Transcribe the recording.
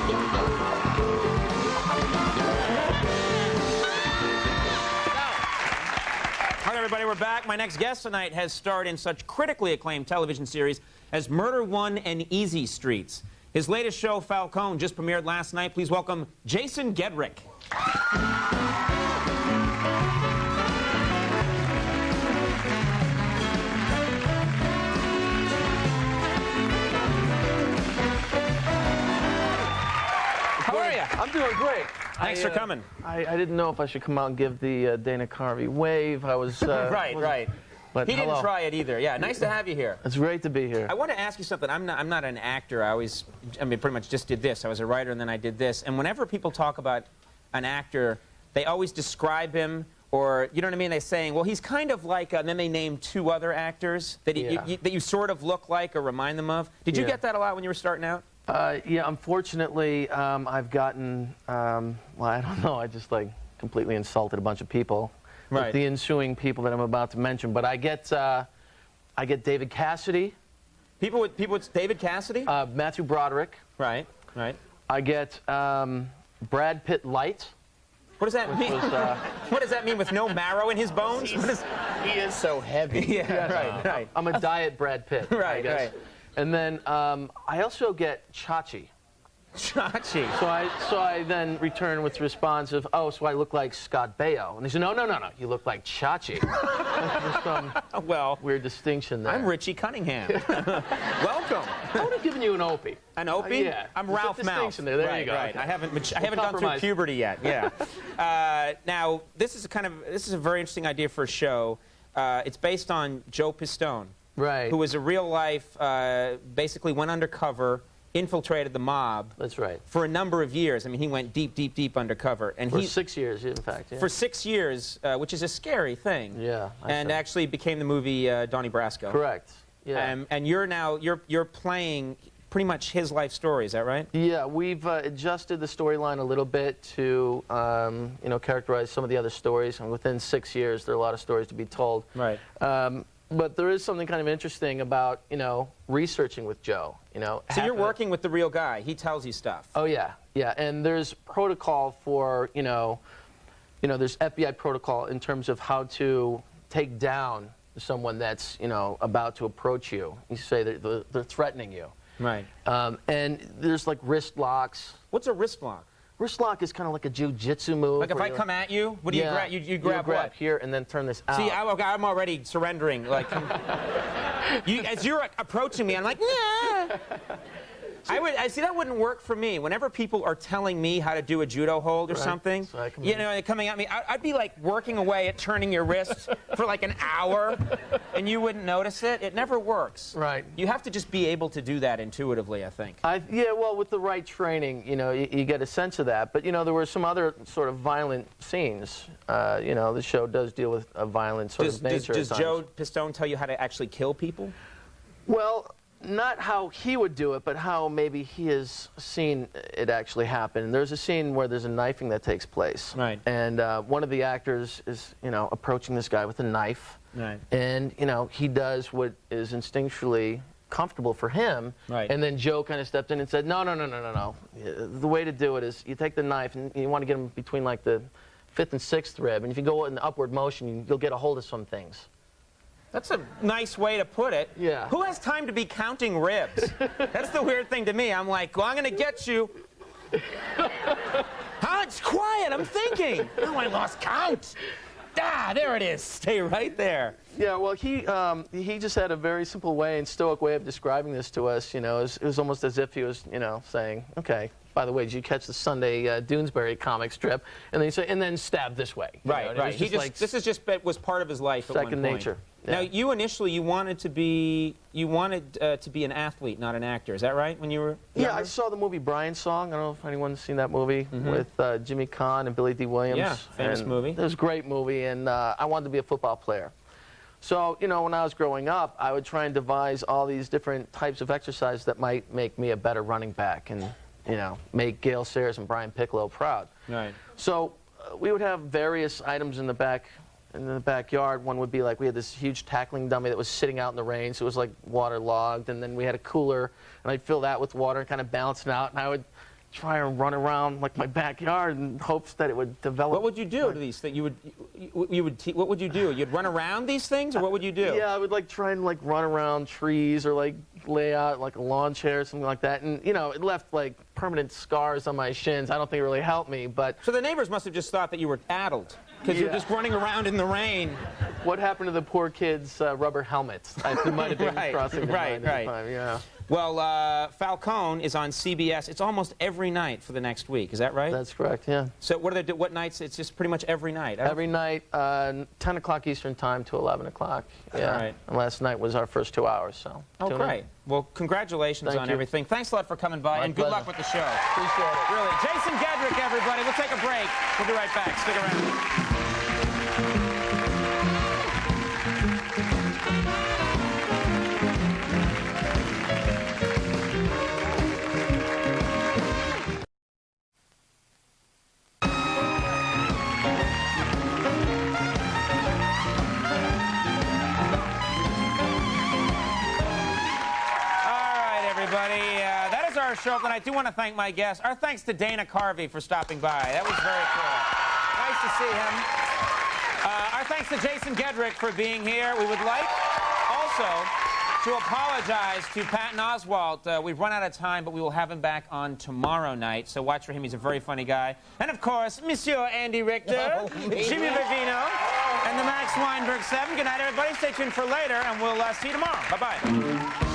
Hi, everybody. We're back. My next guest tonight has starred in such critically acclaimed television series as Murder One and Easy Streets. His latest show, Falcone, just premiered last night. Please welcome Jason Gedrick. How are you? I'm doing great. Thanks for coming. I didn't know if I should come out and give the Dana Carvey wave. I was right. But He hello. didn't try it either. Yeah, nice to have you here. It's great to be here. I want to ask you something. I'm not an actor. I pretty much just did this. I was a writer, and then I did this. And whenever people talk about an actor, they always describe him, or, you know what I mean? They're saying, well, he's kind of like, and then they name two other acters that, that you sort of look like or remind them of. Did you get that a lot when you were starting out? Yeah, unfortunately, I've gotten, well, I don't know, I just, like, completely insulted a bunch of people. Right. With the ensuing people that I'm about to mention. But I get David Cassidy. People with David Cassidy? Matthew Broderick. Right. I get Brad Pitt Light. What does that mean? What does that mean, with no marrow in his bones? He is so heavy. Yeah, right. I'm a diet Brad Pitt. I guess. Right. And then I also get Chachi. Chachi. So I then return with the response of, oh, so I look like Scott Baio. And they say, no, you look like Chachi. There's some weird distinction there. I'm Richie Cunningham. Welcome. I would have given you an Opie. An Opie? Yeah. I'm There's Ralph a Mouth. distinction there. There you go. Right. Okay. I haven't gone through puberty yet. Yeah. Now, this is a very interesting idea for a show. It's based on Joe Pistone. Right. Who was a real life, basically went undercover, infiltrated the mob. That's right. For a number of years. I mean, he went deep undercover. And for 6 years, in fact. Yeah. For 6 years, which is a scary thing. Yeah. And actually became the movie Donnie Brasco. Correct. Yeah. And you're playing pretty much his life story. Is that right? Yeah. We've adjusted the storyline a little bit to characterize some of the other stories. And within 6 years, there are a lot of stories to be told. Right. But there is something kind of interesting about, researching with Joe, So you're working with the real guy. He tells you stuff. Oh, yeah. Yeah. And there's protocol for, there's FBI protocol in terms of how to take down someone that's, about to approach you. You say that they're threatening you. Right. And there's, like, wrist locks. What's a wrist lock? Wrist lock is kind of like a jiu-jitsu move. Like if I come at you, what do you grab? You grab what? Here and then turn this out. See, I'm already surrendering. Like, as you're approaching me, I'm like, nah. I see that wouldn't work for me. Whenever people are telling me how to do a judo hold or something, so coming at me, I'd be like working away at turning your wrist for like an hour, and you wouldn't notice it. It never works. Right. You have to just be able to do that intuitively, I think. Yeah, well, with the right training, you get a sense of that. But, there were some other sort of violent scenes. The show does deal with a violent sort of nature. Does Joe Pistone tell you how to actually kill people? Well, not how he would do it, but how maybe he has seen it actually happen. And there's a scene where there's a knifing that takes place. Right. And one of the actors is, approaching this guy with a knife. Right. And, he does what is instinctually comfortable for him. Right. And then Joe kind of stepped in and said, no. The way to do it is you take the knife and you want to get him between, like, the 5th and 6th rib. And if you go in the upward motion, you'll get a hold of some things. That's a nice way to put it. Yeah. Who has time to be counting ribs? That's the weird thing to me. I'm like, well, I'm going to get you. Huh? It's quiet. I'm thinking. Oh, I lost count. Ah, there it is. Stay right there. Yeah, well, he just had a very simple way and stoic way of describing this to us. It was almost as if he was, saying, okay, by the way, did you catch the Sunday Doonesbury comic strip? And then you say, and then stab this way. Right. This is just was part of his life at one point. Second nature. Yeah. Now, you initially wanted to be an athlete, not an actor. Is that right? When you were younger? Yeah, I saw the movie Brian's Song. I don't know if anyone's seen that movie with Jimmy Caan and Billy D. Williams. Yeah, famous movie. It was a great movie, and I wanted to be a football player. So, when I was growing up, I would try and devise all these different types of exercise that might make me a better running back and, make Gale Sayers and Brian Piccolo proud. Right. So we would have various items in the backyard. One would be like we had this huge tackling dummy that was sitting out in the rain, so it was like waterlogged, and then we had a cooler, and I'd fill that with water and kind of balance it out, and I would try and run around like my backyard in hopes that it would develop. What would you do to these things? What would you do? You'd run around these things, or what would you do? Yeah, I would like try and like run around trees or like lay out like a lawn chair or something like that. And you know, it left like permanent scars on my shins. I don't think it really helped me, but. So the neighbors must have just thought that you were addled because you're just running around in the rain. What happened to the poor kids' rubber helmets? I might have been crossing their mind at the time. Yeah. Well, Falcone is on CBS. It's almost every night for the next week. Is that right? That's correct. Yeah. So what do they do? What nights? It's just pretty much every night. Every night, 10 o'clock Eastern time to 11 o'clock. Yeah. All right. And last night was our first 2 hours. So. Oh, great. Well, congratulations Thank on you. everything. Thanks a lot for coming by, and good pleasure. luck with the show. Appreciate it. Really. Jason Gedrick, everybody. We'll take a break. We'll be right back. Stick around. That is our show tonight. I do want to thank my guests. Our thanks to Dana Carvey for stopping by. That was very cool. Nice to see him. Our thanks to Jason Gedrick for being here. We would like also to apologize to Patton Oswalt. We've run out of time, but we will have him back on tomorrow night, so watch for him. He's a very funny guy. And, of course, Monsieur Andy Richter, Jimmy Vivino, and the Max Weinberg 7. Good night, everybody. Stay tuned for later, and we'll see you tomorrow. Bye-bye.